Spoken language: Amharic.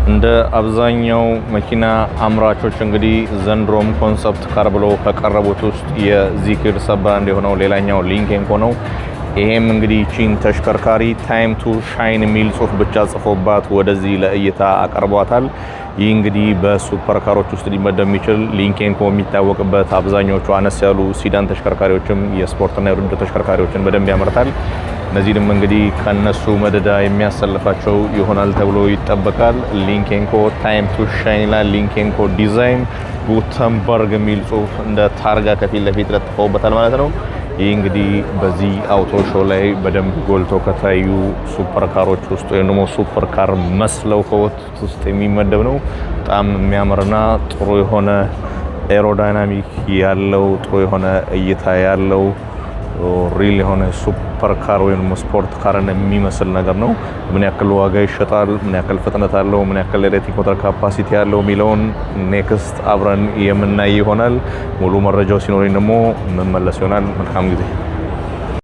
እንደ አብዛኛው መኪና አምራቾች እንግዲህ ዘንድሮም ኮንሰፕት ካር ብለው ከቀረቡት ውስጥ የዚክር ሰብ ብራንድ የሆነው ሌላኛው ሊንኬንኮ ነው። ይሄም እንግዲህ ቺን ተሽከርካሪ ታይም ቱ ሻይን የሚል ጽሁፍ ብቻ ጽፎባት ወደዚህ ለእይታ አቀርቧታል። ይህ እንግዲህ በሱፐር ካሮች ውስጥ ሊመደብ የሚችል ሊንኬንኮ የሚታወቅበት አብዛኞቹ አነስ ያሉ ሲዳን ተሽከርካሪዎችም የስፖርትና የውድድር ተሽከርካሪዎችን በደንብ ያመርታል። እነዚህንም እንግዲህ ከነሱ መደዳ የሚያሰልፋቸው ይሆናል ተብሎ ይጠበቃል። ሊንኬንኮ ታይም ቱ ሻይን ላይ ሊንኬንኮ ዲዛይን ጉተንበርግ የሚል ጽሁፍ እንደ ታርጋ ከፊት ለፊት ለጥፈውበታል ማለት ነው። ይህ እንግዲህ በዚህ አውቶ ሾው ላይ በደንብ ጎልቶ ከታዩ ሱፐር ካሮች ውስጥ ወይም ደግሞ ሱፐር ካር መስለው ከወጡት ውስጥ የሚመደብ ነው። በጣም የሚያምርና ጥሩ የሆነ ኤሮዳይናሚክ ያለው ጥሩ የሆነ እይታ ያለው ሪል የሆነ ሱፐር ካር ወይም ስፖርት ካርን የሚመስል ነገር ነው። ምን ያክል ዋጋ ይሸጣል፣ ምን ያክል ፍጥነት አለው፣ ምን ያክል ኤሌክትሪክ ሞተር ካፓሲቲ ያለው የሚለውን ኔክስት አብረን የምናይ ይሆናል። ሙሉ መረጃው ሲኖረኝ ደግሞ መመለስ ይሆናል። መልካም ጊዜ